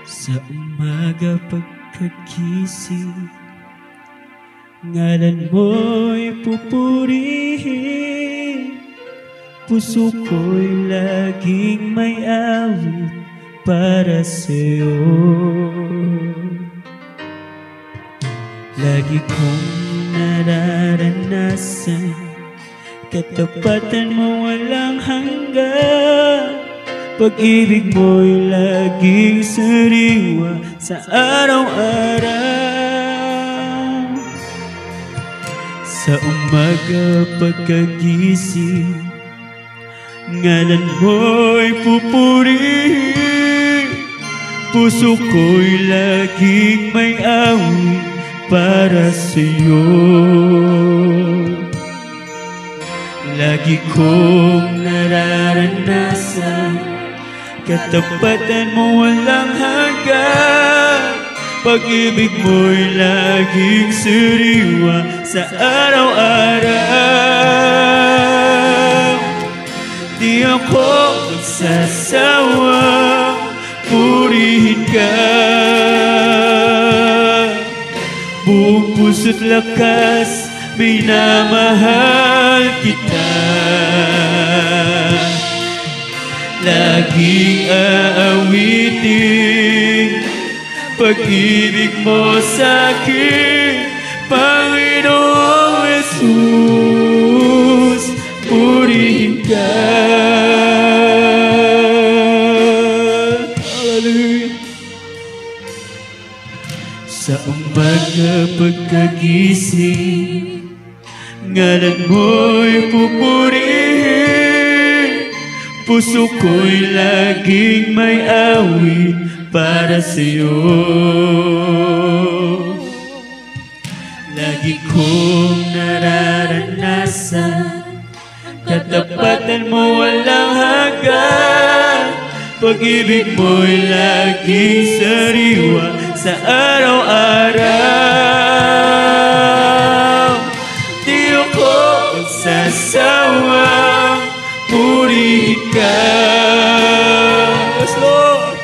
Sa umaga pagkagising, ngalan mo'y pupurihin. Puso ko'y laging may awit para sa'yo. Lagi kong nararanasan, katapatan mo walang hanggan. Pag-ibig mo'y laging sariwa sa araw-araw. Sa umaga pagkagising, ngalan mo'y pupurihin. Puso ko'y laging may awit para sa'yo. Lagi kong nararanasan, katapatan mo walang hanggan. Pag-ibig mo'y laging sariwa sa araw-araw. Di ako magsasawa, purihin ka. Buong puso't lakas, minamahal kita. Laging aawitin pag-ibig mo sa'kin, Panginoong Jesus, purihin ka. Hallelujah. Sa umaga pagkagising, ngalan mo'y pupurihin. Puso ko'y laging may awit para sa'yo. Lagi kong nararanasan, katapatan mo walang hanggan. Pag-ibig mo'y laging sariwa sa araw-araw. Di ako magsasawang purihin ka. Yes, Lord.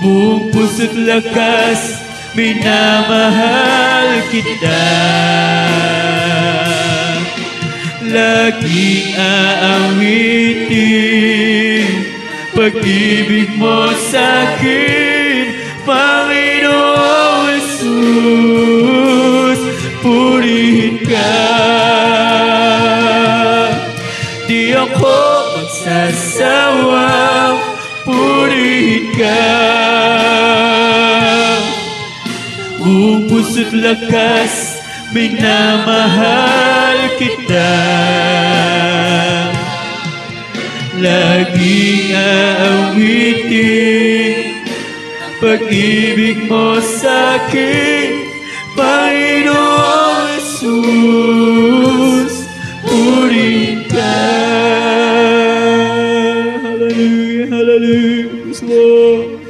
Buong puso't lakas, minamahal kita. Laging aawitin pag-ibig mo sa'kin, Panginoong Jesus, purihin ka. Di ako magsasawang purihin ka. Buong puso't lakas, minamahal kita. Laging aawitin pag-ibig mo sa'kin, Panginoong Jesus, purihin ka. Hallelujah, hallelujah, yes, Lord.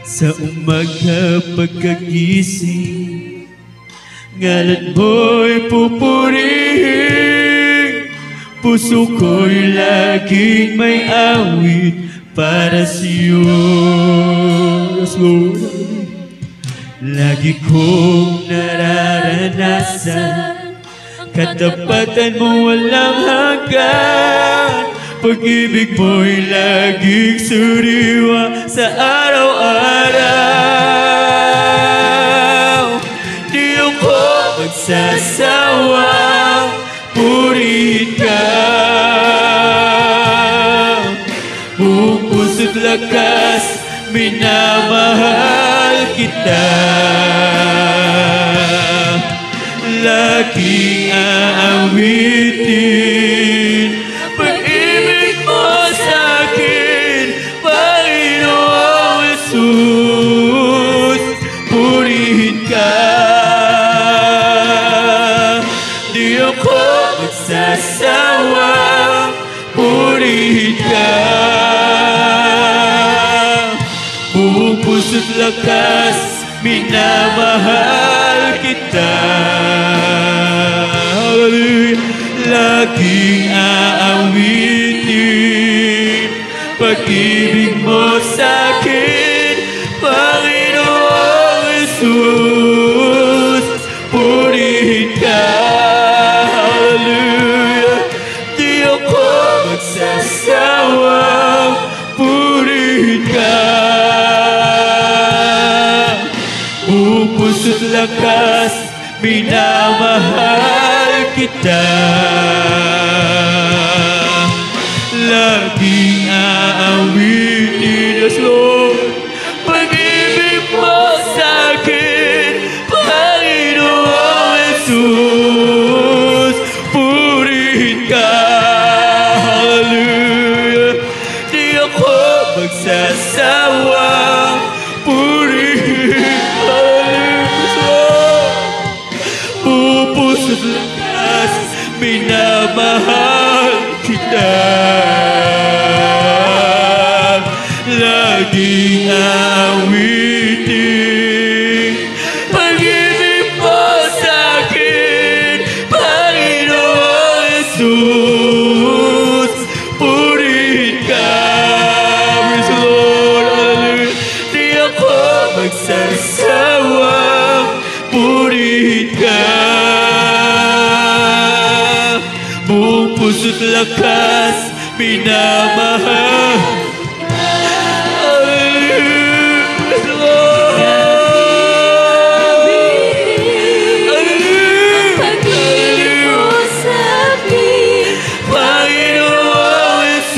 Sa umaga pagkagising, ngalan mo'y pupurihin. Puso ko'y laging may awit para sa'yo. Yes, Lord. Lagi kong nararanasan, katapatan mo walang hanggan. Pag-ibig mo'y laging sariwa sa araw-araw. Di ako magsasawang purihin ka. Buong puso't lakas, minamahal kita. Laging aawitin pag-ibig mo sa'kin, Panginoong Jesus, purihin ka. Di ako magsasawang purihin ka. Buong puso't lakas, minamahal kita. Hallelujah. Laging aawitin pag-ibig mo sa'kin, magsasawang purihin ka. Buong puso't lakas, minamahal kita. Laging aawitin, yes Lord, pag-ibig mo sa'kin, Panginoong Jesus. Purihin ka, hallelujah. Di ako magsasawang purihin, hallelujah. Buong puso't lakas, minamahal kita. Laging aawitin, pag-ibig mo sa'kin, Panginoong Jesus. Purihin ka, praise the Lord, hallelujah. Di ako magsasawang purihin ka. Buong puso't lakas, minamahal.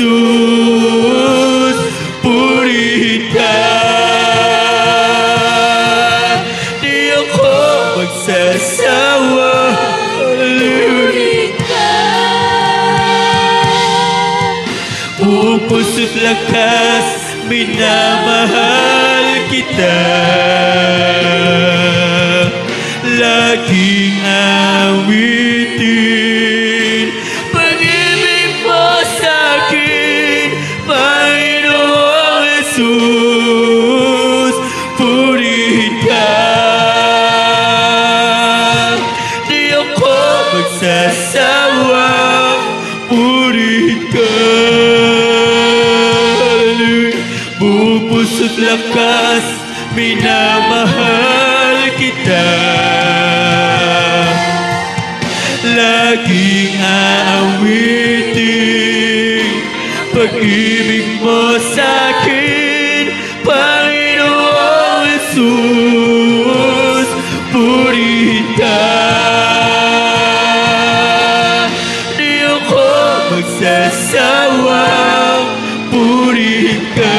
Jesus, purihin ka. Di ako magsasawa, purihin ka. Buong puso't lakas, minamahal kita. Laging awitin, pag-ibig mo sa'kin, Panginoong Jesus. Purihin ka. Di ako magsasawa, purihin ka. Buong puso't lakas, minamahal kita. Laging aawitin, pag-ibig mo sa'kin, Panginoong Jesus. Purihin ka. Di ako magsasawang purihin ka.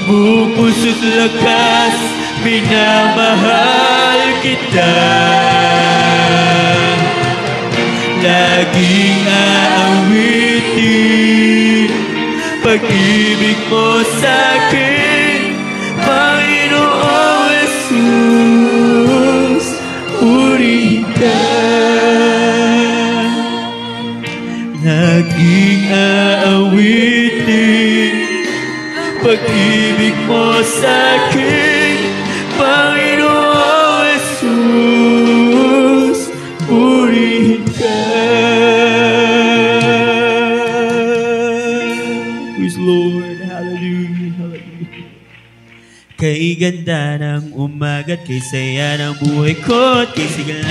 Buong puso't lakas, minamahal kita. Laging aawitin, pag-ibig mo sa'kin, Panginoong Jesus. Purihin ka. Laging aawitin, pag-ibig mo sa'kin, Panginoong Jesus. Purihin ka. Praise Lord, hallelujah, hallelujah. Kay ganda ng umaga't kay saya ng buhay ko at kay sigla.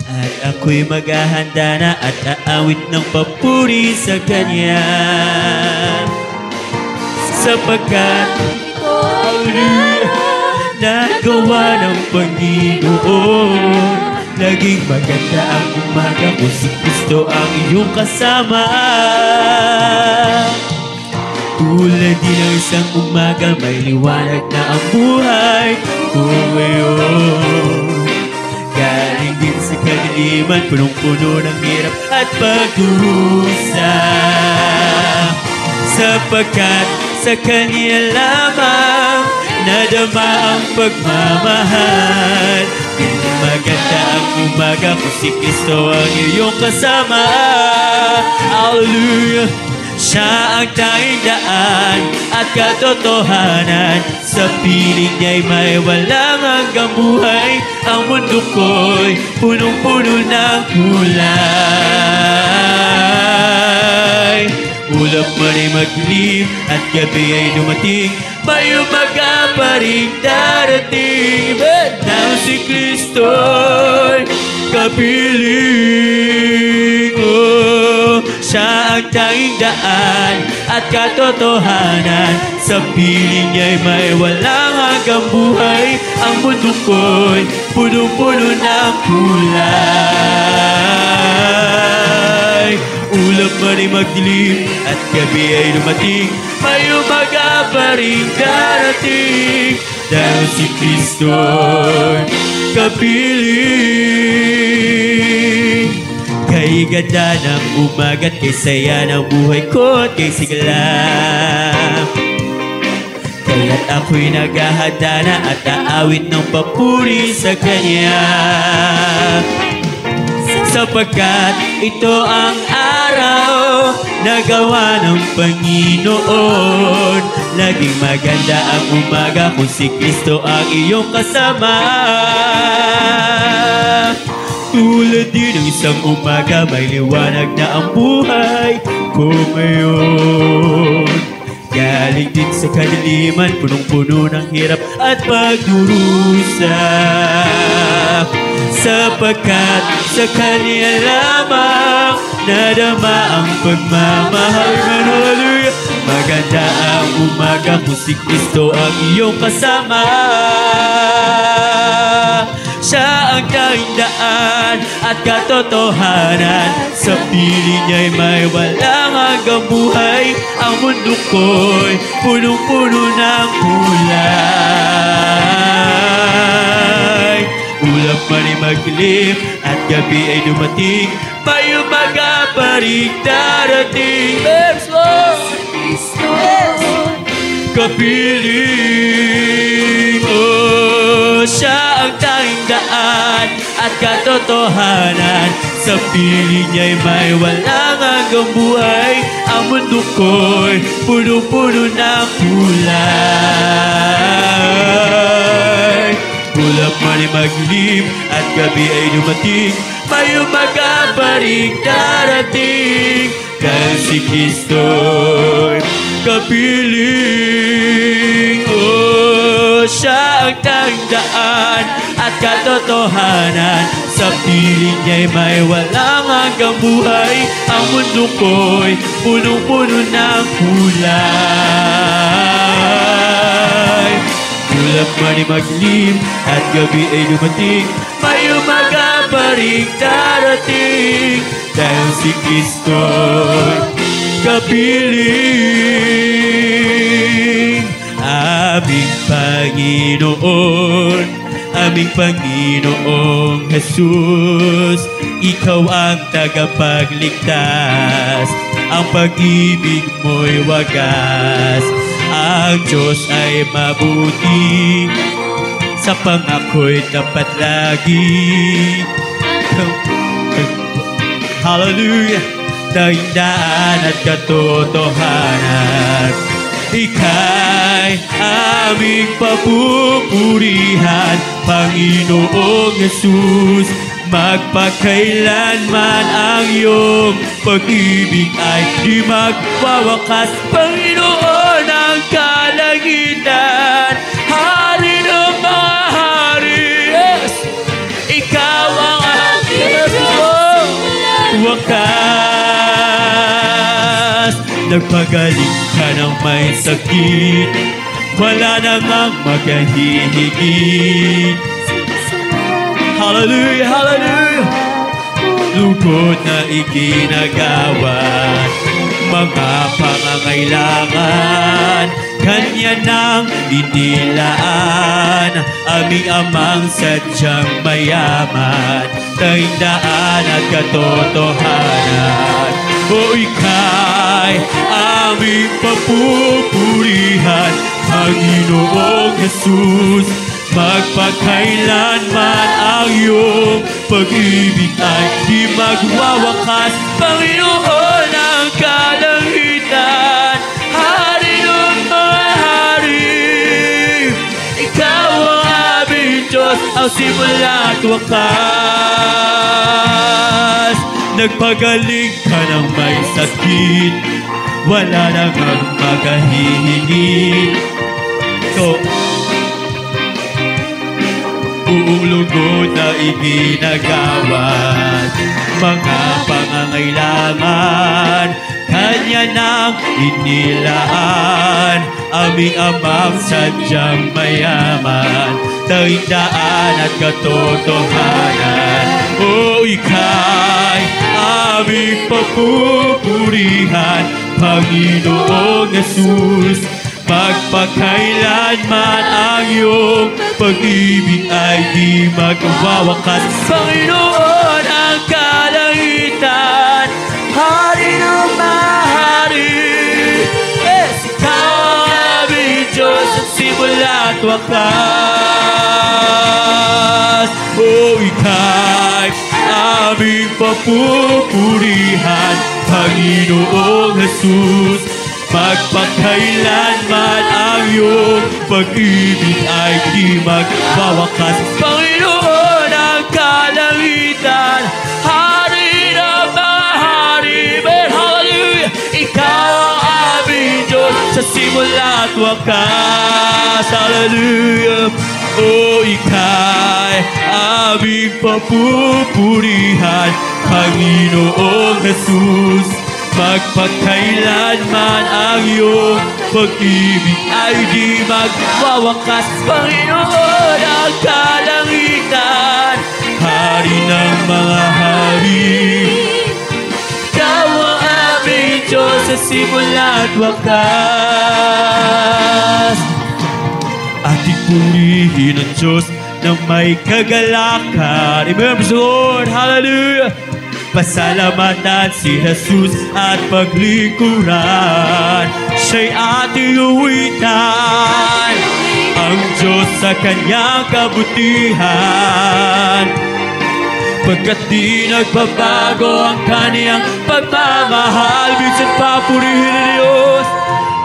At ako'y maghahanda na at aawit ng papuri sa Kanya. Sapagkat nagawa ng Panginoon. Naging maganda ang umaga kung si Kristo ang iyong kasama. Tulad din ng isang umaga, may liwanag na ang buhay ko ngayon. Galing din sa kadiliman, punong-puno ng hirap at pagdurusa. Sapagkat sa Kanya lamang nadama ang pagmamahal. Maganda ang umaga kung si Kristo ang iyong kasama. Hallelujah! Siya ang tanging daan at katotohanan. Sa piling niya'y may walang hanggang buhay. Ang mundo ko'y punong-puno ng kulay. Ulap man ay magdilim at gabi ay dumating, may umaga pa rin darating. Ba't na si Kristo'y kapiling. Oh, siya ang tanging daan at katotohanan. Sa piling niya'y may walang hanggang buhay. Ang mundo ko'y punong-puno ng kulay. Ulap man ay magdilim at gabi ay dumating, may umaga pa rin darating. Dahil si Kristo'y kapiling. Kay ganda ng umaga at kay saya ng buhay ko at kay sigla. Kaya't ako'y naghahanda na at aawit ng papuri sa Kanya. Sapagkat ito ang araw na gawa ng Panginoon. Laging maganda ang umaga kung si Kristo ang iyong kasama. Tulad din ng isang umaga, may liwanag na ang buhay ko ngayon. Galing din sa kadiliman, punong-puno ng hirap at pagdurusa. Sapagkat sa Kanya lamang nadama ang pagmamahal. Hallelujah! Maganda ang umaga kung si Kristo ang iyong kasama. Siya ang tanging daan at katotohanan. Sa piling niya'y may walang hanggang buhay. Ang mundo ko'y punong-puno ng kulay. Ulap man ay magdilim at gabi ay dumating, may umaga pa rin darating. Let's go! Kapiling. Oh, siya ang tanging daan at katotohanan. Sa piling niya'y may walang hanggang buhay. Ang mundo ko'y puno-puno ng kulay. Ulap man ay magdilim at gabi ay dumating, may umaga pa rin darating. Dahil si Kristo'y kapiling. Oh, siya ang tanging daan at katotohanan. Sa piling niya'y may walang hanggang buhay. Ang mundo ko'y punong-puno ng kulay. Ulap man ay magdilim at gabi ay dumating, may umaga pa rin darating. Dahil si Kristo'y kapiling. Aming Panginoon, aming Panginoong Jesus, Ikaw ang tagapagligtas, ang pag-ibig mo'y wagas. Ang Diyos ay mabuti, sa pangako'y tapat lagi. Hallelujah! Tanging daan at katotohanan. Ika'y aming papupurihan, Panginoong Jesus. Magpakailanman ang iyong pag-ibig ay di magwawakas. Panginoon ang kalangitan, Hari ng mga hari. Yes! Ikaw ang aking wakas. Nagpagaling ka ng may sakit, wala namang maghihigit. Hallelujah, hallelujah. Lugod na iginagawa, mga pangangailangan, Kanya nang inilaan. Aming amang sadyang mayaman, tanging daan at katotohanan. O Ika'y aming papupurihan, Panginoong Jesus. Magpakailanman ang iyong pag-ibig ay di magwawakas. Panginoon ang kalangitan, Hari ng mga hari. Ikaw ang aming Diyos, ang simula at wakas. Nagpagaling ka ng may sakit, wala nang maghihingit. So, buong lugod na iginagawad. Mga pangangailangan Kanya nang inilaan. Aming Amang sadyang mayaman, daigdaan at katotohanan. O Ika'y aming papupurihan, Panginoong Yesus. Magpakailanman ang iyong pag-ibig ay di magwawakas. Panginoon ang kalangitan, Hari ng mahari. Ikaw ang aming Diyos sa simula at wakas. O Ika'y aming papupurihan, Panginoong Jesus. Magpakailanman ang iyong pag-ibig ay di magwawakas. Panginoon ang kalangitan, Hari ng mga hari. Hallelujah! Ikaw ang aming Diyos sa simula at wakas. Hallelujah! O Ika'y aming papupurihan, Panginoong Jesus. Magpakailanman ang iyong pag-ibig ay di magwawakas. Panginoon ang kalangitan, Hari ng mga hari. Ikaw ang aming Diyos sa simula at wakas. Ating purihin ang Diyos ng may kagalakan. Remember the Lord, hallelujah! Pasalamatan si Jesus at paglingkuran. Siya'y ating uwitan, ang Diyos sa kanyang kabutihan. Pagkat di nagbabago ang kaniyang pagmamahal, minsan papurihin ang Diyos.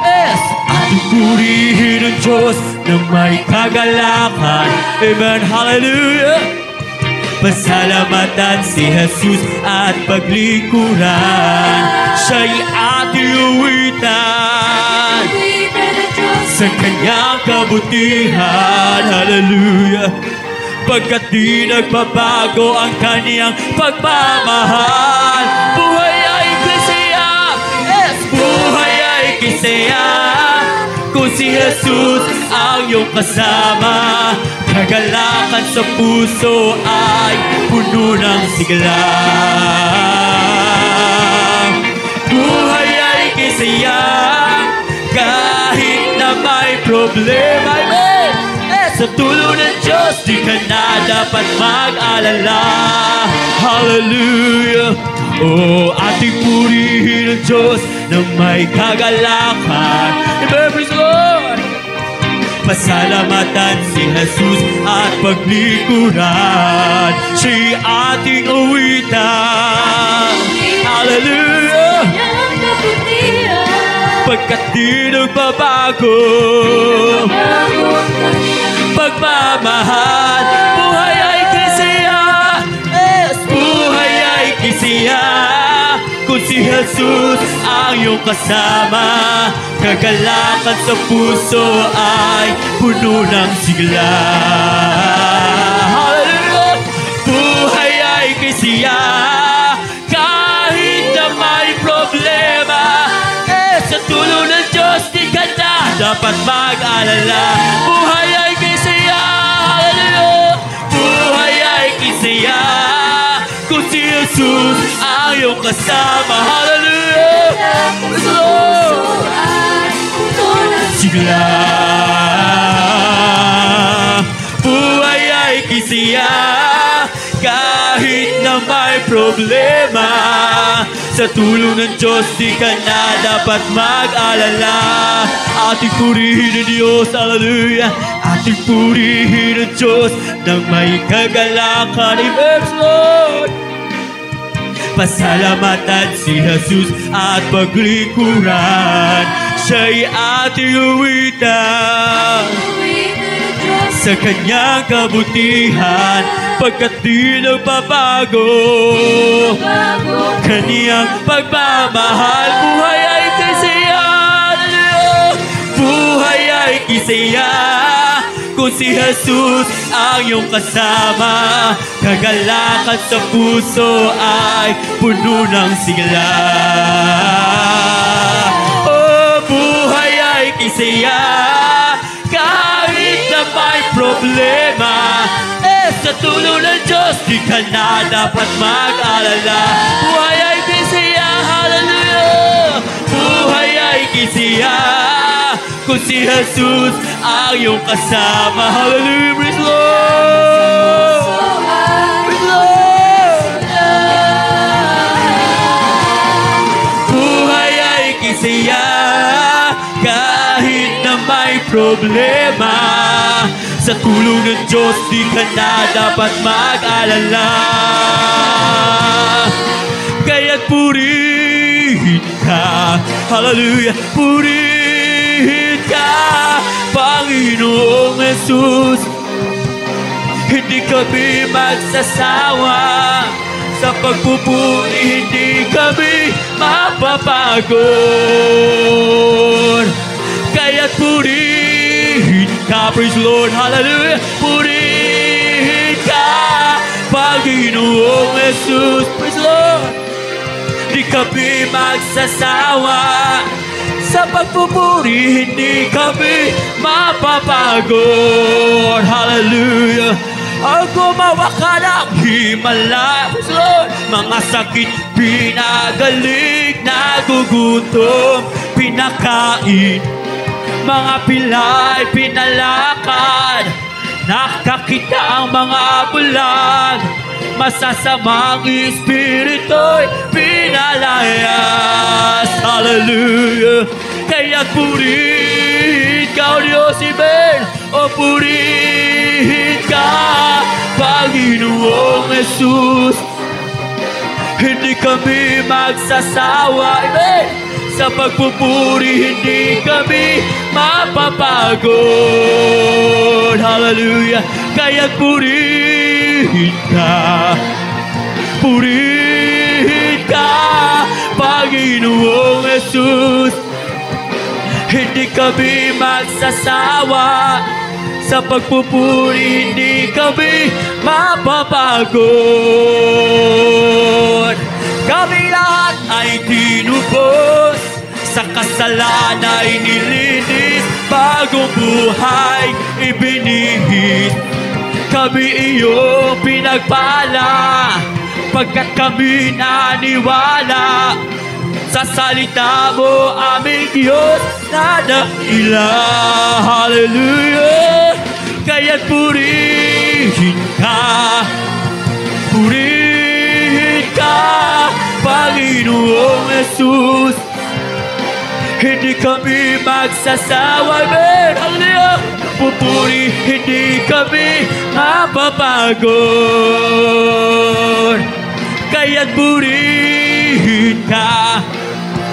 Yes! Ating purihin ang Diyos ng may kagalakan. Amen, hallelujah! Pasalamatan si Jesus at paglingkuran. Siya'y ating uwitan sa kanyang kabutihan. Hallelujah! Pagkat di nagbabago ang kaniyang pagmamahal. Buhay ay kisaya. Yes! Buhay ay kisaya. Kung si Jesus ang iyong kasama, kagalakan sa puso ay puno ng sigla. Buhay ay kisaya kahit na may problema. Amen! Sa tulong ng Diyos, di ka na dapat mag-alala. Hallelujah! O ating purihin ang Diyos ng may kagalakan. Remember the Lord! Pasalamatan si Jesus at paglingkuran. Siya'y ating uwitan. Hallelujah! Pagkat di nagbabago pagmamahal. Buhay ay kisaya. Yes! Buhay ay kisaya. Kung si Jesus ang iyong kasama, kagalakan sa puso ay puno ng sigla. Hallelujah! Buhay ay kisaya kahit na may problema. Sa tulong ng Diyos, di ka na dapat mag-alala. Buhay ay kisaya. Hallelujah! Buhay ay kisaya kung si Jesus ang iyong kasama. Hallelujah! Sigla. Buhay ay kisaya kahit na may problema. Sa tulong ng Diyos, di ka na dapat mag-alala. Ating purihin ang Diyos, hallelujah. Ating purihin ang Diyos ng may kagalakan. Amen, Lord! Pasalamatan si Jesus at paglingkuran. Siya'y ating uwitan sa kanyang kabutihan. Pagkat di nagbabago kaniyang pagmamahal. Buhay ay kisaya. Buhay ay kisaya Kung si Jesus ang iyong kasama, kagalakan sa puso ay puno ng sigla. Oh, buhay ay kisaya, kahit na may problema. Sa tulong ng Diyos, di ka na dapat mag-alala. Buhay ay kisaya, hallelujah. Buhay ay kisaya, kung si Jesus ang iyong kasama. Hallelujah, praise the Lord. Praise the Lord. Buhay ay kisaya, kahit na may problema. Sa tulong ng Diyos, di ka na dapat mag-alala. Kaya't purihin ka, hallelujah, purihin ka, Panginoong Jesus. Hindi kami magsasawa sa pagpupuri, hindi kami mapapagod. Kaya't purihin ka, praise the Lord, hallelujah. Purihin ka, Panginoong Jesus, praise the Lord. Di kami magsasawa sa pagpupuri, hindi kami mapapagod, hallelujah. Ang gumawa ka ng himala, praise the Lord. Mga sakit pinagaling, nagugutom, pinakain. Mga pilay pinalakad, nakakita ang mga bulag. Masasamang espirito'y pinalayas, hallelujah. Kaya purihin ka, O Diyos, Amen. O purihin ka, Panginoong Jesus. Hindi kami magsasawa, Amen. Sa pagpupuri, hindi kami mapapagod, hallelujah. Kaya't purihin ka, Panginoong Jesus. Hindi kami magsasawa sa pagpupuri, hindi kami mapapagod. Kami lahat ay tinubos, sa kasalanan ay nilinis, bagong buhay ibinihis. Kami iyong pinagpala, pagkat kami naniwala sa salita mo, aming Diyos na dakila, hallelujah. Kaya't purihin ka, Panginoong Jesus. Hindi kami magsasawa, amen, hallelujah. Pupuri, hindi kami mapapagod. Kaya't purihin ka,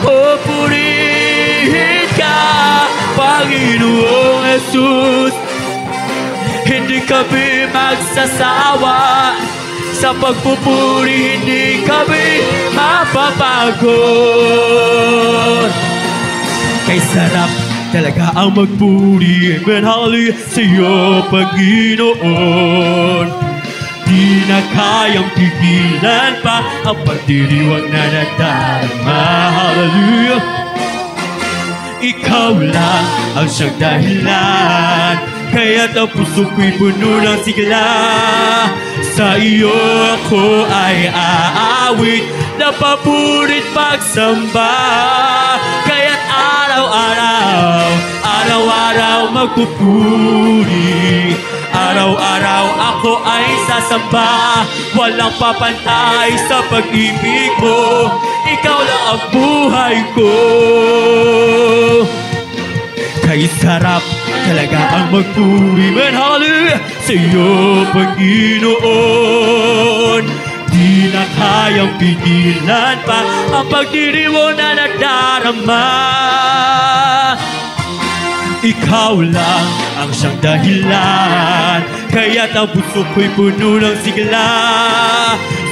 o purihin ka, Panginoong Jesus. Hindi kami magsasawa sa pagpupuri, hindi kami mapapagod. Kay sarap talaga ang magpuri, amen, hallelujah, sa iyo, Panginoon. Di na kayang pigilan pa ang pagdiriwang na nadarama, hallelujah. Ikaw lang ang siyang dahilan, kaya't ang puso ko'y puno ng sigla. Sa iyo ako ay aawit, napapurit pagsamba. Kaya't araw-araw magpupuri. Araw-araw ako ay sasamba, walang papantay sa pag-ibig mo. Ikaw lang ang buhay ko. Kay sarap talaga ang magpuri, man, hallelujah, sa iyo, Panginoon. Di na kayang pigilan pa ang pagdiriwang na nadarama. Ikaw lang ang siyang dahilan, kaya't ang puso ko'y puno ng sigla.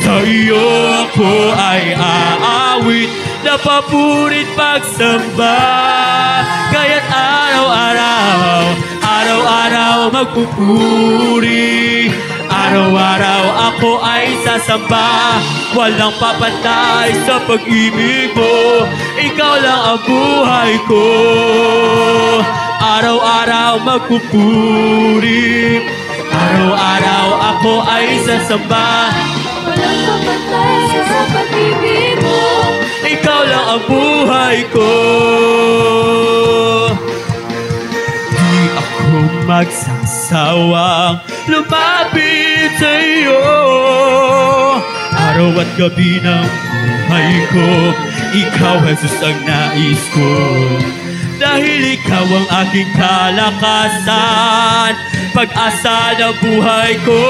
Sa iyo ako ay aawit, napapurit pagsamba. Kaya't araw-araw Araw-araw magpupuri, araw-araw ako ay sasamba. Walang papantay sa pag-ibig mo, ikaw lang ang buhay ko. Araw-araw magpupuri, araw-araw ako ay sasamba. Walang kapantay sa pag-ibig mo, Ikaw lang ang buhay ko. Di ako magsasawang lumapit sa iyo. Araw at gabi ng buhay ko, ikaw, Jesus, ang nais ko. Dahil ikaw ang aking kalakasan, pag-asa ng buhay ko.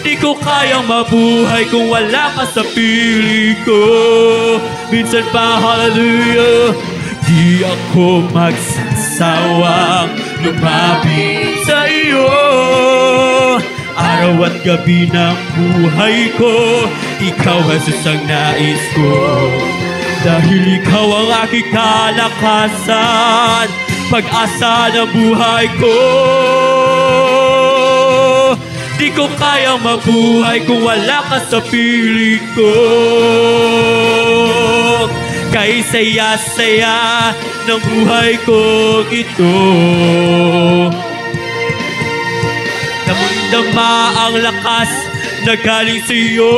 Di ko kayang mabuhay kung wala ka sa piling ko. Minsan pa, hallelujah, di ako magsasawang lumapit sa iyo. Araw at gabi ng buhay ko, ikaw, Jesus, ang nais ko. Dahil ikaw ang aking kalakasan, pag-asa ng buhay ko. Di ko kayang mabuhay kung wala ka sa piling ko. Kay saya-saya ng buhay ko ito. Damang-dama ang lakas na galing sa iyo.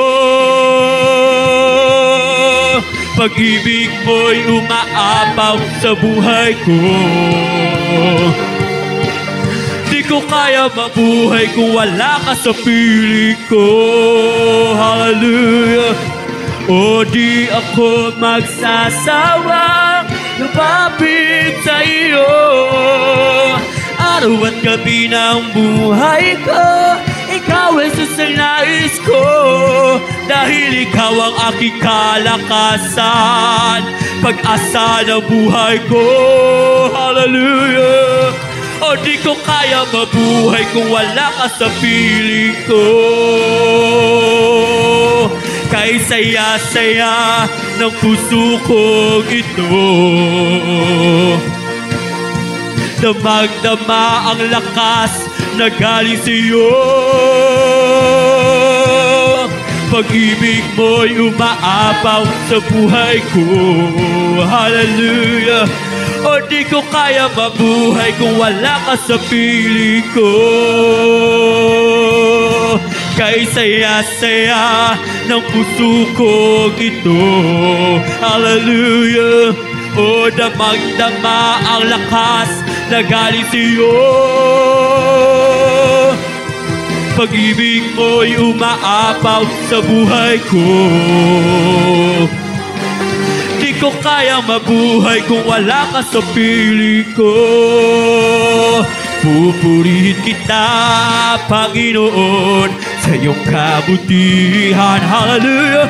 Pag-ibig mo'y umaapaw sa buhay ko. Di ko kaya mabuhay kung wala ka sa piling ko. Hallelujah. O di ako magsasawang lumapit sa iyo. Araw at gabi ng buhay ko, ikaw, Jesus, ang nais ko. Dahil ikaw ang aking kalakasan, pag-asa ng buhay ko. Hallelujah. O di ko kaya mabuhay kung wala ka sa piling ko. Kay saya-saya ng puso kong ito. Damang-dama ang lakas na galing sa iyo. Pag-ibig mo'y umaapaw sa buhay ko. Hallelujah. O di ko kaya mabuhay kung wala ka sa piling ko. Kay saya-saya ng puso kong ito. Hallelujah. O damang-dama ang lakas na galing sa iyo. Pag-ibig mo'y umaapaw sa buhay ko. Di ko kayang mabuhay kung wala ka sa piling ko. Pupurihin kita, Panginoon, sa iyong kabutihan. Hallelujah.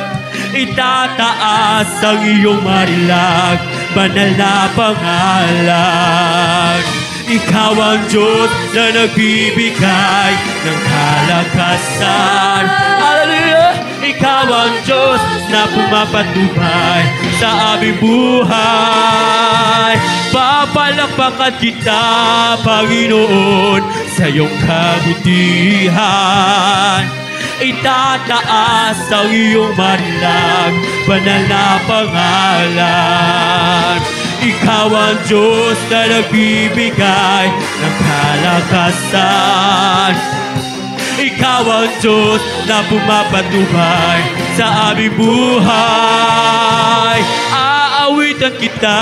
Itataas ang iyong marilag, banal na pangalan. Ikaw ang Diyos na nagbibigay ng kalakasan. Hallelujah! Ikaw ang Diyos na pumapatubay sa aming buhay. Papalakpakan kita, Panginoon, sa iyong kabutihan. Itataas ang iyong marilag, banal na pangalan. Ikaw ang Diyos na nagbibigay ng kalakasan. Ikaw ang Diyos na pumapatubay sa aming buhay. Aawitan kita,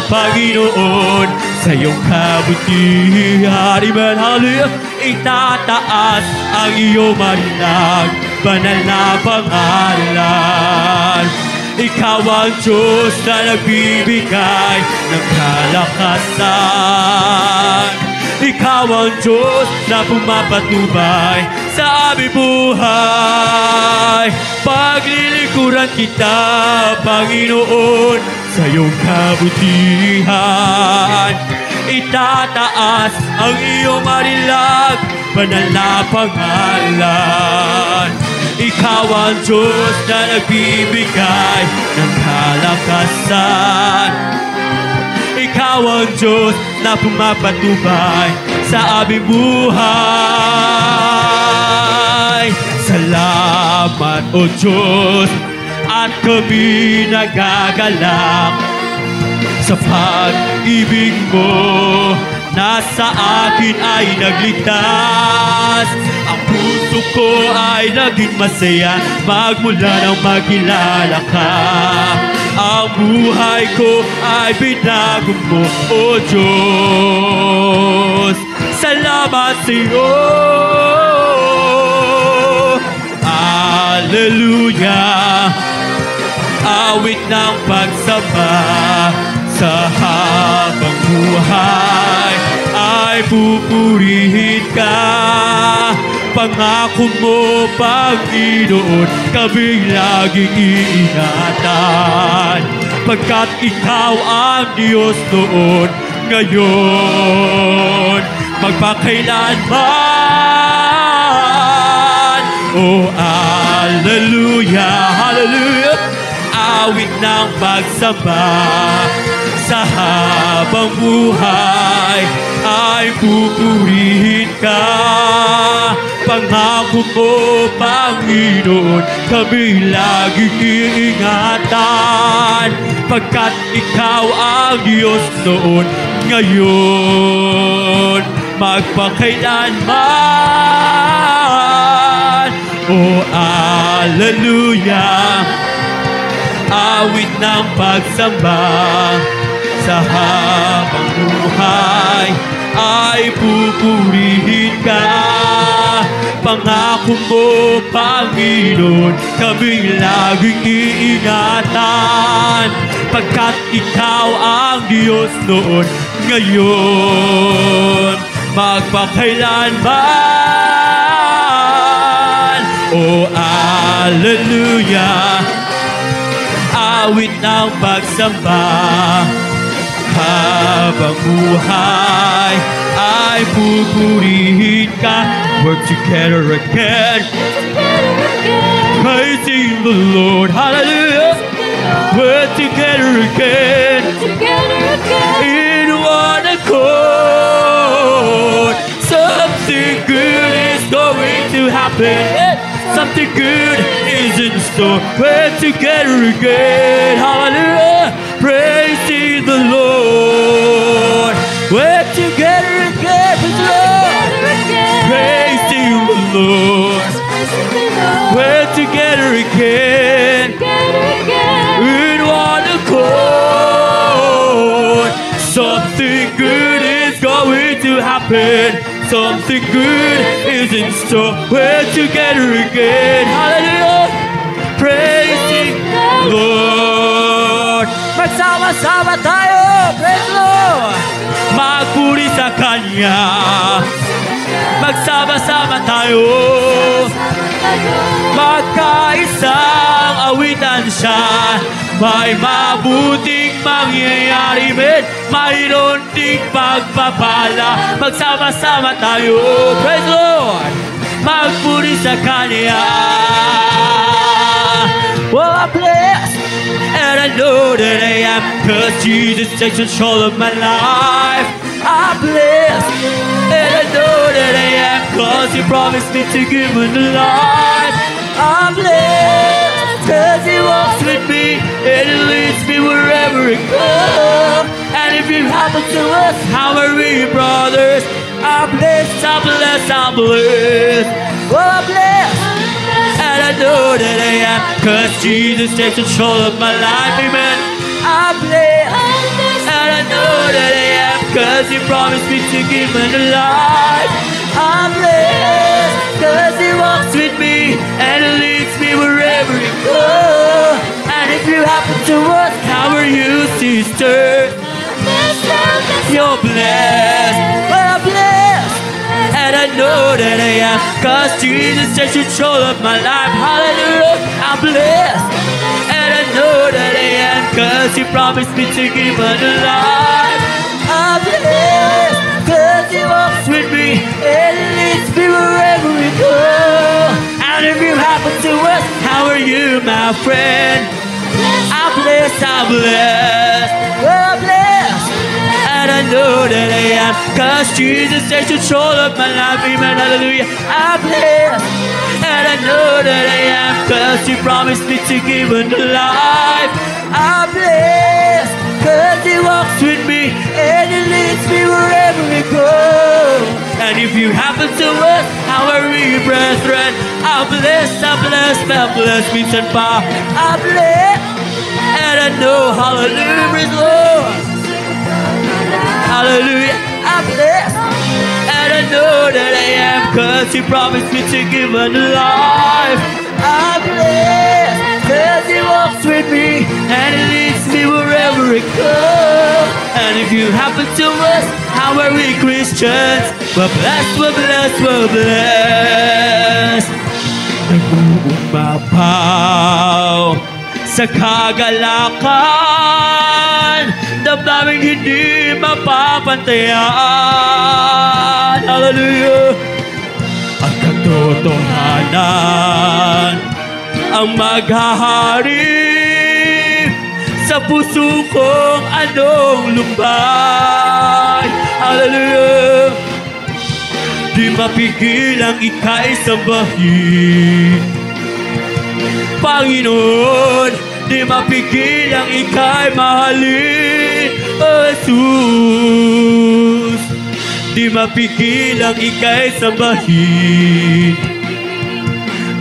Panginoon, sa iyong kabutihan. Amen. Hallelujah. Itataas ang iyong marilag, banal na pangalan. Ikaw ang Diyos na nagbibigay ng kalakasan. Ikaw ang Diyos na pumapatubay sa aming buhay. Paglilingkuran kita, Panginoon, sa iyong kabutihan. Itataas ang iyong marilag, banal na pangalan. Ikaw ang Diyos na nagbibigay ng kalakasan. Ikaw linaw ang Diyos na pumapatubay sa aming buhay. Salamat, O Diyos, at kami nagagalak sa pag-ibig mo na sa akin ay nagligtas. Ang puso ko ay naging masaya magmula nang magkilala ka. Ang buhay ko ay binago mo, O Diyos. Salamat sa iyo. Hallelujah. Awit ng pagsamba sa habang buhay ay pupurihin ka. Pangako mo, Panginoon, kaming laging iingatan. Pagkat ikaw ang Diyos noon, ngayon, magpakailanman. Oh, hallelujah, hallelujah. Awit ng pagsamba sa habang buhay ay pupurihin ka. Pangako mo, Panginoon, kami laging iingatan. Pagkat ikaw ang Diyos noon, ngayon, magpakailanman. Oh, hallelujah. Awit ng pagsamba sa habang buhay ay pupurihin ka. Pangako mo, Panginoon, kaming laging iingatan. Pagkat ikaw ang Diyos noon, ngayon, magpakailanman. Oh, hallelujah. Awit ng pagsamba habang buhay ay pupurihin ka. Work together again, praising the Lord. Hallelujah. Work together again, in one accord. Something good is going to happen. Something good is in store. We're together again. Hallelujah. Praising the Lord. We're together again. Praise the Lord. Praising the Lord. We're together again. In one accord. Something good is going to happen. Something good is in store. We're together again. Hallelujah. Praising the Lord. Magsama-sama tayo. Praise the Lord. Magpuri sa Kanya. Magsama-sama tayo. Magkaisang awitan siya. May mabuting mangyayari, men. Mayroon ding pagpapala. Magsama-sama tayo. Praise the Lord. Magpuri sa Kanya. Well, I'm blessed, and I know that I am, 'cause Jesus takes control of my life. I'm blessed, and I know that I am, 'cause He promised me to give me the life. I'm blessed, 'cause He walks with me, and He leads me wherever I go. And if it happens to us, how are we, brothers? I'm blessed, I'm blessed, I'm blessed. Well, I'm blessed, and I know that I am, 'cause Jesus takes control of my life. Amen. I'm blessed, and I know that I am, 'cause He promised me to give me the life. I'm blessed, 'cause He walks with me, and He leads me wherever He goes. And if you happen to us, how are you, sister? You're blessed, well, I'm blessed, and I know that I am, 'cause Jesus takes control of my life. Hallelujah. I'm blessed, and I know that I am, 'cause He promised me to give me the life. I'm blessed, 'cause He walks with me, and He leads me wherever we go. And if you happen to us, how are you, my friend? I'm blessed, I'm blessed, well, I'm blessed, know that I am, 'cause Jesus takes control of my life. Amen, hallelujah. I'm blessed, and I know that I am, 'cause He promised me to give a new life. I'm blessed, 'cause He walks with me, and He leads me wherever He goes. And if you happen to ask, how are we, brethren? I'm blessed, I'm blessed, I'm blessed, Vincent Pa. I'm blessed, and I know, hallelujah, praise the Lord. Hallelujah, I'm blessed, and I know that I am, 'cause He promised me to give a new life. I'm blessed, 'cause He walks with me, and He leads me wherever I go. And if you happen to ask, how are we Christians? We're blessed, we're blessed, we're blessed. Nag-uumapaw sa kagalakan, damdaming hindi mapapantayan. Hallelujah. Ang katotohanan ang maghahari sa puso kong anong lumbay. Hallelujah. Di mapigil ang ika'y sambahin, Panginoon. Di mapigil ang ika'y mahalin, O Jesus. Di mapigil ang ika'y sambahin,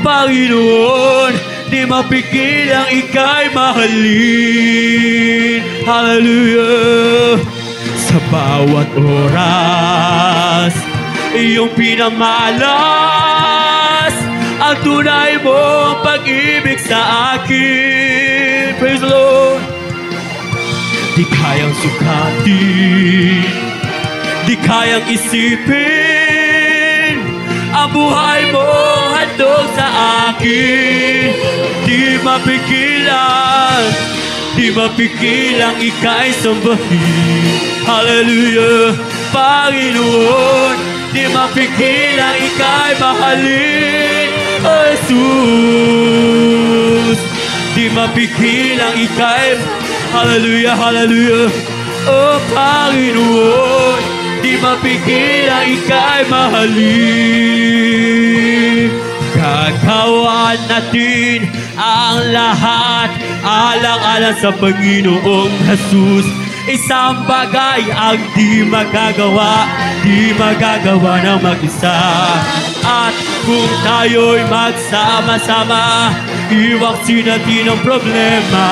Panginoon. Di mapigil ang ika'y mahalin. Hallelujah. Sa bawat oras, iyong pinamalas ang tunay mong pag-ibig sa akin. Praise the Lord. Di kayang sukatin, di kayang isipin ang buhay mong handog sa akin. Di mapigilan, di mapigilang ika'y sambahin. Hallelujah, Panginoon. Di mapigilang ika'y mahalin, O Jesus. Di mapigilang ika'y, hallelujah, hallelujah, O Panginoon. Di mapigilang ika'y mahalin. Gagawa natin ang lahat alang-alang sa Panginoong Jesus. Isang bagay ang di magagawa ng mag-isa. At kung tayo'y magsama-sama, iwaksin natin ang problema.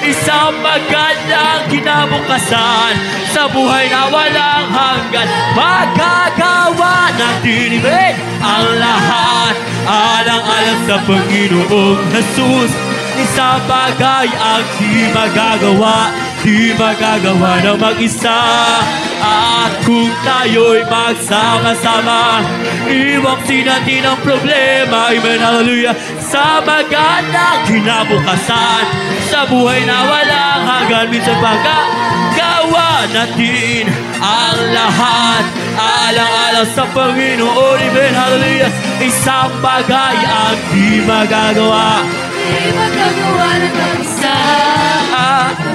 Isang magandang kinabukasan sa buhay na walang hanggan. Magagawa natin ang lahat alang-alang sa Panginoong Jesus. Isang bagay ang di magagawa ng mag-isa. At kung tayo'y magsama-sama, iwaksin natin ang problema. Amen, hallelujah. Sa magandang kinabukasan sa buhay na walang hanggan. Minsan pagkagawa natin ang lahat alang-alang sa Panginoon. Amen, hallelujah. Isang bagay ang di magagawa ng mag-isa.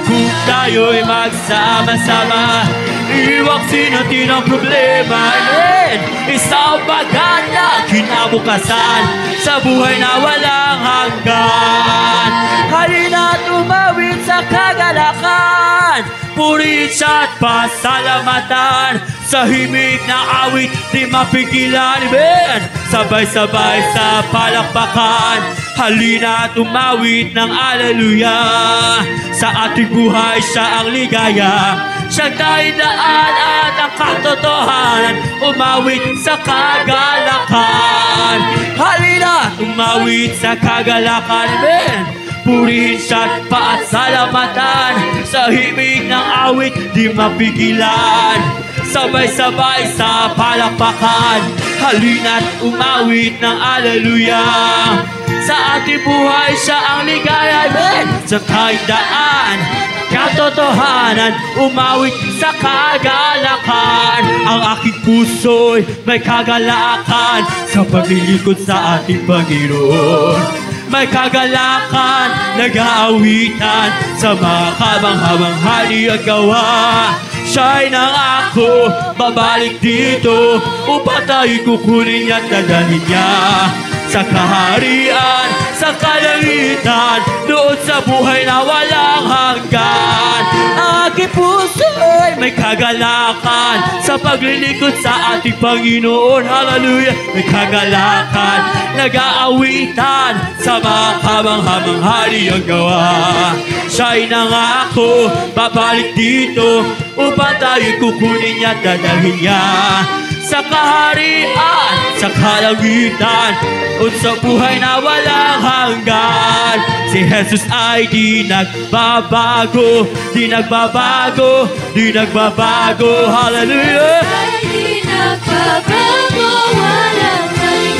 Kung tayo'y magsama-sama, iwaksin natin ang problema. Amen. Isang magandang kinabukasan sa buhay na walang hanggan. Halina't umawit sa kagalakan, purihin siya at pasalamatan. Sa himig na awit, di mapigilan. Amen. Sabay-sabay sa palakpakan, halina't umawit ng aleluya. Sa ating buhay siya ang ligaya, siyang dahilan at ang katotohanan. Umawit sa kagalakan, halina't umawit sa kagalakan. Amen. Purihin siya at pasalamatan. Sa himig ng awit, di mapigilan. Sabay-sabay sa palakpakan, halina't umawit ng aleluya. Sa ating buhay siya ang ligaya. Amen. Sa kaindaan, katotohanan, umawit sa kagalakan. Ang aking puso'y may kagalakan sa paglilingkod sa ating Panginoon. may kagalakan, nag-aawitan sa mga kabang-habang hali at gawa. Siya'y nangako, babalik dito upang tayo'y kukunin at dadalhin niya sa kaharian, sa kalangitan, doon sa buhay na walang hanggan. Aking puso'y may kagalakan sa paglilingkod sa ating Panginoon. Hallelujah! May kagalakan, nag-aawitan sa mga kabang-habang hari ang gawa. Siya'y nangako, babalik dito upang tayo'y kukunin niya at dadalhin niya sa kaharian, sa kalangitan, at sa buhay na walang hanggan. Si Jesus ay di nagbabago, di nagbabago, di nagbabago. Hallelujah! Ay di nagbabago, walang mali.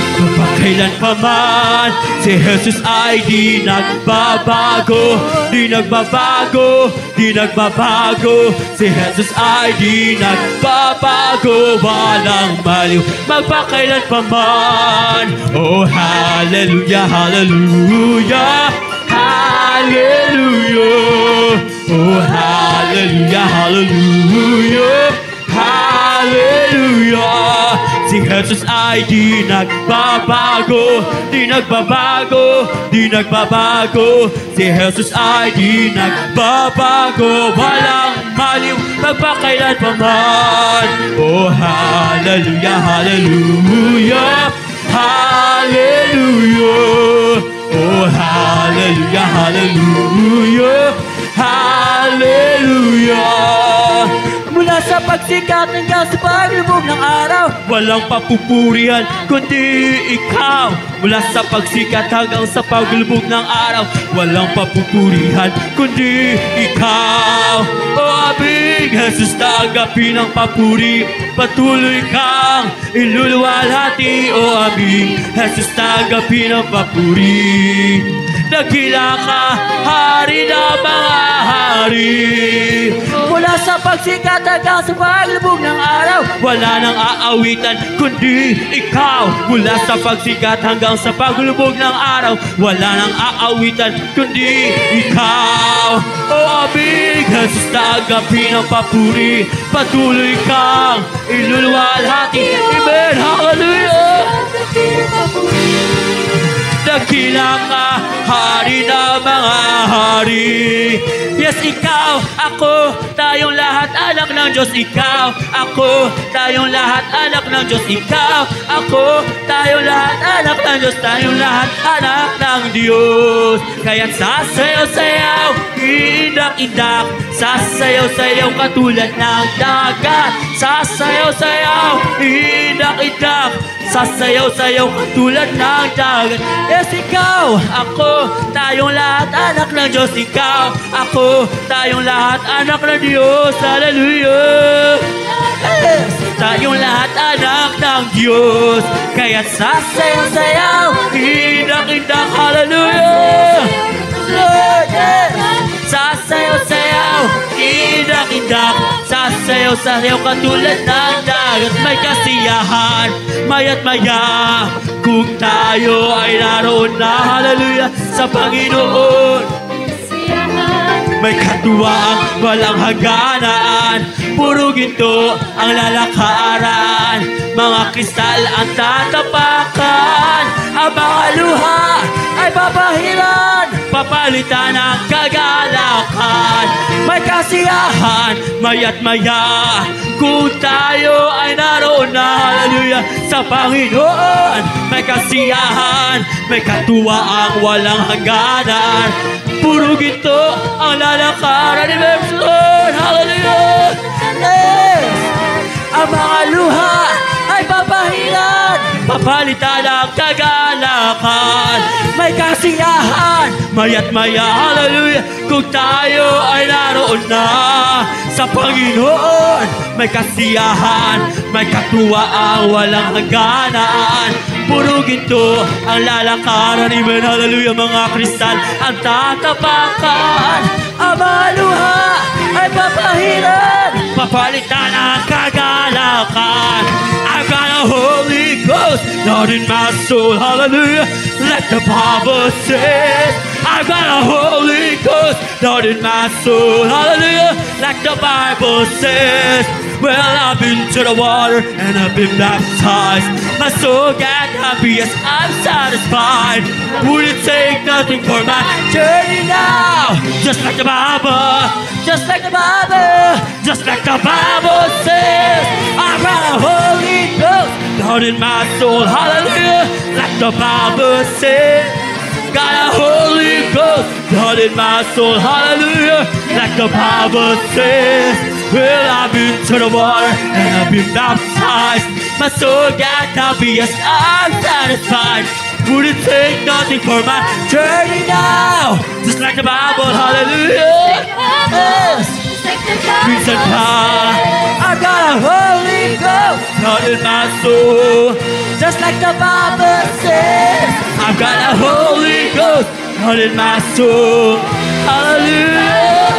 Kailan pa man, si Jesus ay di nagbabago, di nagbabago, di nagbabago. Si Jesus ay di nagbabago, walang maliw, magpakailan pa man. Oh, hallelujah, hallelujah, hallelujah. Oh, hallelujah, hallelujah, hallelujah. Si Jesus ay di nagbabago, di nagbabago, di nagbabago. Si Jesus ay di nagbabago, walang maliw, magpakailan pa man. Oh, hallelujah, hallelujah, hallelujah. Oh, hallelujah, hallelujah, hallelujah. Mula sa pagsikat hanggang sa paglubog ng araw, walang papupurihan kundi ikaw. Mula sa pagsikat hanggang sa paglubog ng araw, walang papupurihan kundi ikaw. O aming Jesus, tanggapin ang papuri, patuloy kang iluluwalhati. O aming Jesus, tanggapin ang papuri. Dakila ka, hari na mga hari. Mula sa pagsikat hanggang sa paglubog ng araw, wala nang aawitan kundi ikaw. Mula sa pagsikat hanggang sa paglubog ng araw, wala nang aawitan kundi ikaw. O aming Jesus, tanggapin ang papuri, patuloy kang iluluwalhati. Amen, hallelujah. Dakila ka, hari na mga hari. Yes, ikaw, ako, tayong lahat anak ng Diyos. Ikaw, ako, tayong lahat anak ng Diyos. Ikaw, ako, tayong lahat anak ng Diyos. Tayong lahat anak ng Diyos. Kaya't sasayaw-sayaw, iindak-indak, sasayaw-sayaw katulad ng dagat. Sasayaw-sayaw, iindak-indak, sasayaw-sayaw katulad ng dagat. Yes, ikaw, ako, tayong lahat anak ng Diyos. Ikaw, ako, tayong lahat anak ng Diyos. Hallelujah! Yes, tayong lahat anak ng Diyos. Kaya't sasayaw-sayaw, indak-indak. Hallelujah! Lord, yes! Sasayaw-sayaw, indak-indak, sasayaw-sayaw katulad ng dagat. May kasiyahan, maya't maya, kung tayo ay naroon na, hallelujah, sa Panginoon. May katuwang walang hangganan, puro ginto ang lalakaran, mga kristal ang tatapakan, ang mga luha ay papahiran, papalitan ang kagalakan. May kasiyahan, maya't maya, kung tayo ay naroon na, hallelujah, sa Panginoon. May kasiyahan, may katuwaang walang hangganan, puro ginto ang lalakaran ni Lord. Hallelujah! Yes! Ang mga luha ay papahiran, papalitan ang kagalakan. May kasiyahan, maya't maya, hallelujah, kung tayo ay naroon na sa Panginoon. May kasiyahan, may katuwaan, walang hangganan, puro ginto ang lalakaran. Amen, hallelujah, mga kristal ang tatapakan, ang mga luha ay papahiran, papalitan ang kagalakan. I've got a Holy Ghost, Lord in my soul, hallelujah, like the Bible says. I've got a Holy Ghost, Lord in my soul, hallelujah, like the Bible says. Well, I've been to the water and I've been baptized. My soul got happy as I'm satisfied. Wouldn't take nothing for my journey now. Just like the Bible, just like the Bible, just like the Bible says. I've got a Holy Ghost, Lord in my soul, hallelujah, like the Bible says. Got a Holy Ghost, Lord in my soul, hallelujah, like the Bible says. Well, I've been to the water and I've been baptized. My soul got happy as I'm satisfied. Wouldn't take nothing for my journey now. Just like the Bible, hallelujah. Yes. Peace and power. I got a Holy Ghost, Lord in my soul, just like the Bible says. I've got a Holy Ghost, Lord in my soul, hallelujah.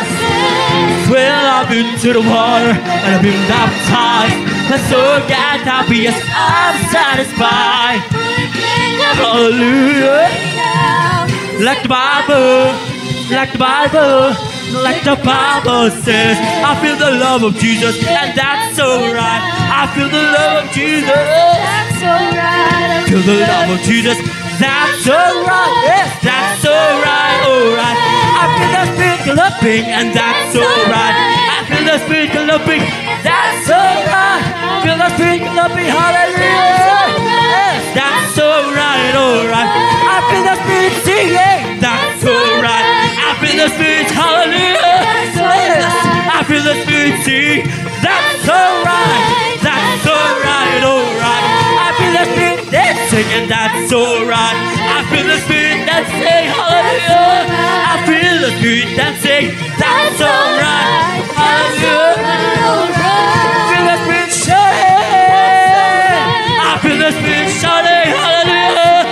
Well, I've been to the water and I've been baptized. My soul got happy as I'm satisfied. Hallelujah. Like the Bible, like the Bible, like the Bible says. I feel the love of Jesus and that's so right. I feel the love of Jesus. That's so right. Feel the love of Jesus. That's so right. Yes, that's so right. Alright. I feel the Spirit galloping and that's so right. I feel the Spirit galloping. That's so right. Feel the Spirit galloping. Hallelujah. Yes, that's so right. Alright. I feel the Spirit singing. That's so right. I feel the Spirit. Hallelujah. Yes, I feel the Spirit sing. That's so right. That's so right. Alright. I feel the Spirit dancing and that's so right. I feel the Spirit dancing. Hallelujah. I feel the Spirit dancing. That's so right. Hallelujah. I feel the Spirit shouting. I feel the Spirit shouting. Hallelujah.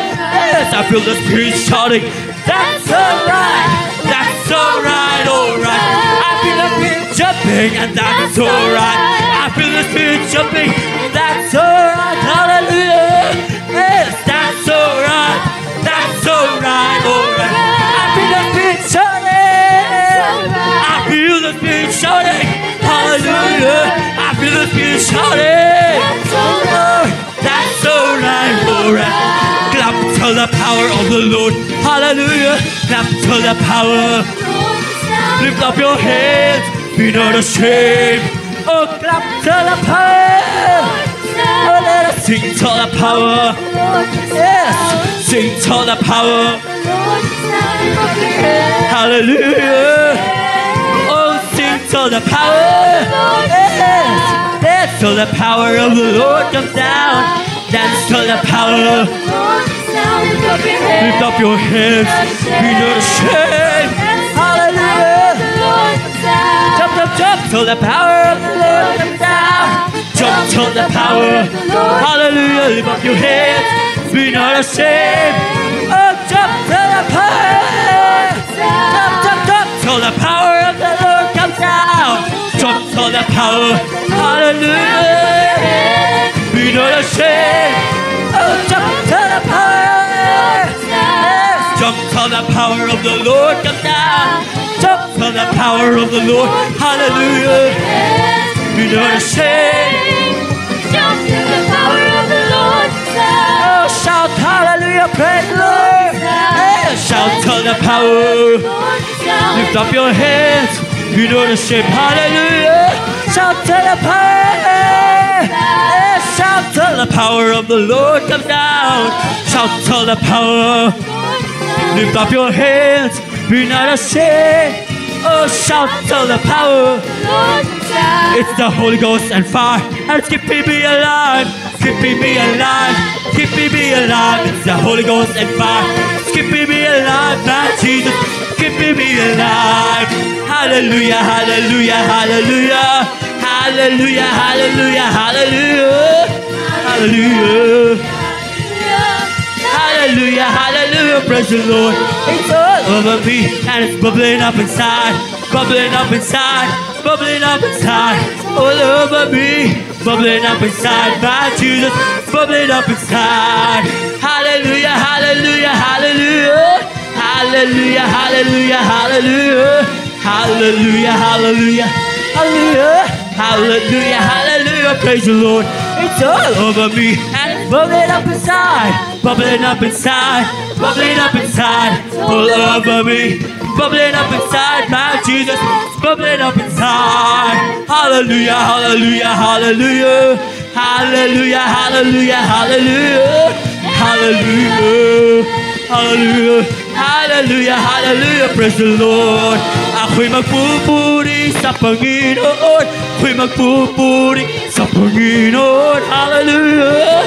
Yes, I feel the Spirit shouting. That's so right. That's so right. Alright. I feel the Spirit jumping and that's so right. I feel the Spirit jumping. That's so right. Hallelujah. Yes, that's so right. That's so right. Alright. I feel the Spirit shouting. I feel the Spirit shouting. Hallelujah. I feel the Spirit shouting. That's so right. Alright. Clap to the power of the Lord. Hallelujah. Clap to the power. Lift up your hands. Be not ashamed. Oh, clap to the power. Oh, let us sing to the power. Yes, sing to the power. Hallelujah. Oh, sing to the power. Yes, dance till the power of the Lord comes down. Dance till the power. Lift up your hands. Be not ashamed. Hallelujah. Jump, jump, jump till the power of the Lord comes down. Jump till the power. Hallelujah. Lift up your hands. Be not ashamed. Oh, jump till the power. Jump, jump, jump till the power of the Lord comes down. Jump till the power. Hallelujah. Be not ashamed. Oh, jump till the power. Yes. Jump till the power of the Lord comes down. Jump till the power of the Lord. Hallelujah. Be not ashamed. Jump to the power of the Lord. Oh, shout hallelujah, praise the Lord. Hey, shout to the power. Lift up your hands. Be not ashamed. Hallelujah. Shout to the power. Hey, shout till the power of the Lord comes down. Shout to the power. Lift up your hands. Be not ashamed. Oh, shout to the power. It's the Holy Ghost and fire. And it's keeping me alive. Keeping me alive. Keeping me alive. It's the Holy Ghost and fire. It's keeping me alive. My Jesus. Keeping me alive. Hallelujah. Hallelujah. Hallelujah. Hallelujah. Hallelujah. Hallelujah. Hallelujah. Hallelujah, hallelujah, praise the Lord. It's all over over me, and it's bubbling up inside, bubbling up inside, bubbling up inside, all over me, bubbling up inside, my Jesus, bubbling up inside. Hallelujah, hallelujah, hallelujah, hallelujah, hallelujah, hallelujah, hallelujah, hallelujah, hallelujah, hallelujah, hallelujah, praise the Lord. It's all over me, and it's bubbling up inside, bubbling up inside, bubbling up inside, all over me, bubbling up inside, my Jesus, bubbling up inside. Hallelujah, hallelujah, hallelujah, hallelujah, hallelujah, hallelujah, hallelujah, hallelujah, hallelujah, hallelujah, praise the Lord. Ako'y magpupuri sa Panginoon, ako'y magpupuri sa Panginoon, hallelujah,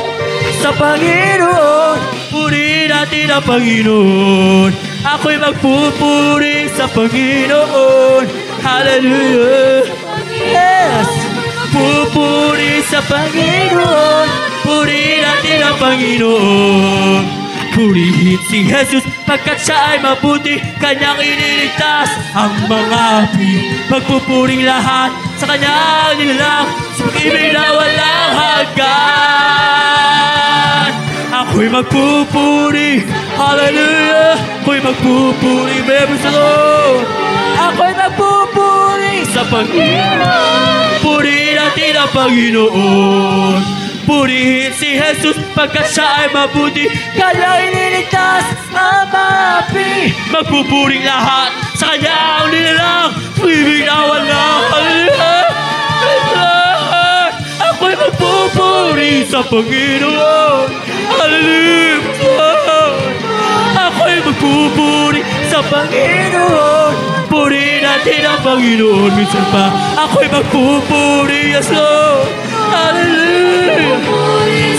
sa Panginoon, puri natin ang Panginoon. Ako'y magpupuri sa Panginoon, hallelujah, yes, pupuri sa Panginoon, puri natin ang Panginoon. Purihin si Jesus pagkat siya ay mabuti, kanyang iniligtas ang mga api. Magpupuring lahat sa kanyang nilalang, sa pag-ibig na walang hanggan. Ako'y magpupuri, hallelujah, ako'y magpupuri, praise the Lord. Ako'y magpupuri sa Panginoon, puri natin ang Panginoon. Purihin si Jesus pagkat siya ay mabuti, kanyang iniligtas ang mga api. Magpupuring lahat sa kanyang nilalang, pag-ibig na walang hanggan. Ako'y magpupuri sa Panginoon, hallelujah. Ako'y magpupuri sa Panginoon, puri natin ang Panginoon. Minsan pa ako'y magpupuri, yes Lord, hallelujah,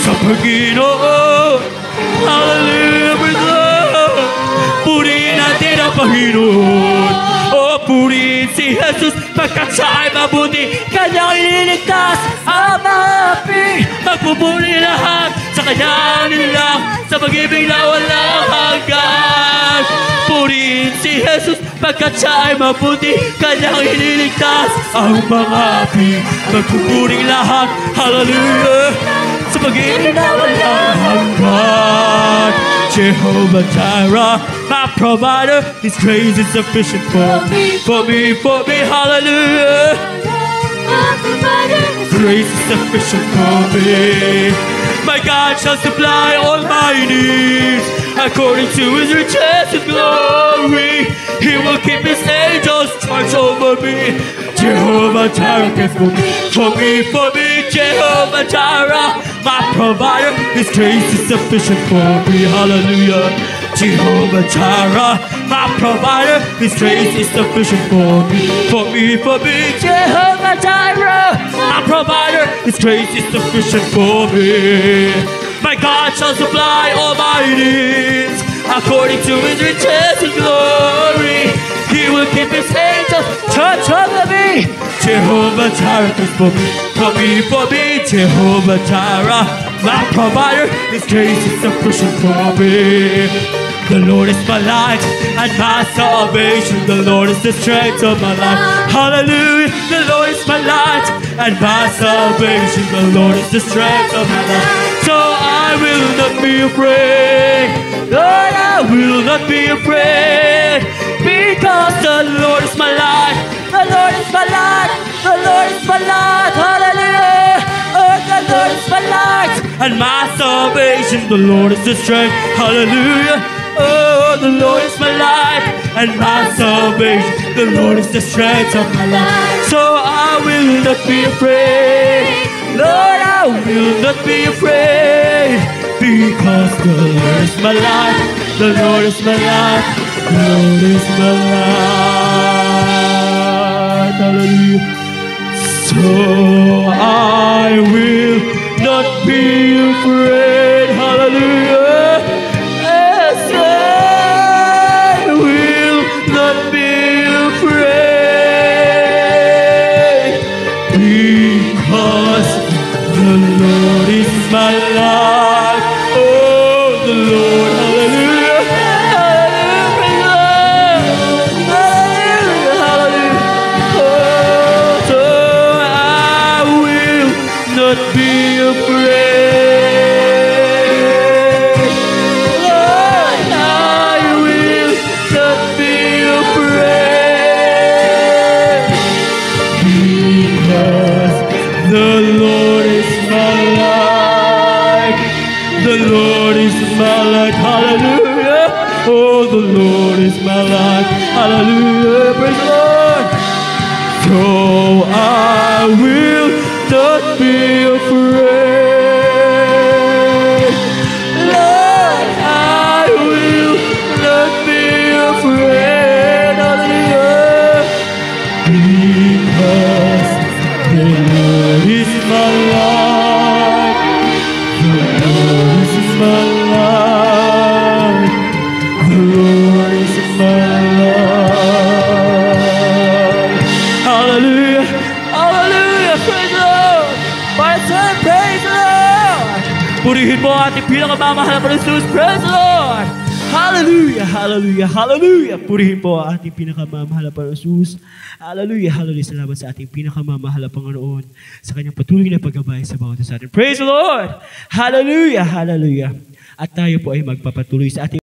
sa Panginoon, hallelujah, praise Lord. Puri natin ang Panginoon, oh purihin si Jesus pagkat siya ay mabuti, kanyang iniligtas ang mga api. Magpupuri lahat sa kanyang nilalang, sa pag-ibig na walang hanggan. Purihin si Jesus pagkat siya ay mabuti, kanyang iniligtas ang mga api. Magpupuring lahat, hallelujah, sa pag-ibig na walang hanggan. Jehovah Jireh, my provider, His grace is sufficient for me, hallelujah. Grace is sufficient for me. My God shall supply all my needs according to His riches and glory. He will keep His angels charge over me. Jehovah Jireh cares for me, Jehovah Jireh, my provider, His grace is sufficient for me, hallelujah. Jehovah Jireh, my provider, His grace is sufficient for me, Jehovah Jireh, my provider, His grace is sufficient for me. My God shall supply all my needs according to His riches and glory. He will keep His angels charge over me. Jehovah Jireh is for me, Jehovah Jireh, my provider, His grace is sufficient for me. The Lord is my light and my salvation. The Lord is the strength of my life. Hallelujah. The Lord is my light and my salvation. The Lord is the strength of my life. So I will not be afraid. Lord, I will not be afraid. Because the Lord is my light. The Lord is my light. The Lord is my light. Hallelujah. Oh, the Lord is my light and my salvation. The Lord is the strength. Hallelujah. Oh, the Lord is my light and my salvation. The Lord is the strength of my life. So I will not be afraid. Lord, I will not be afraid. Because the Lord is my light. The Lord is my light. The Lord is my light. Hallelujah. So I will not be afraid. Hallelujah. My life, oh the Lord, hallelujah, hallelujah, is my life. Hallelujah, praise the Lord. So I will not be afraid. Lord, I will not be afraid. Hallelujah. Because the Lord is my life. The Lord is my life. The Lord is my life. Hallelujah. Hallelujah. Praise the Lord. Pastor, praise the Lord. Purihin mo ang ating pinakamamahal na Jesus. Praise the Lord. Hallelujah. Hallelujah. Hallelujah. Purihin po ang ating pinakamamahal na Jesus. Hallelujah. Hallelujah. Salamat sa ating pinakamamahal na Panginoon sa kanyang patuloy na paggabay sa bawat isa sa atin. Praise the Lord. Hallelujah. Hallelujah. At tayo po ay magpapatuloy sa ating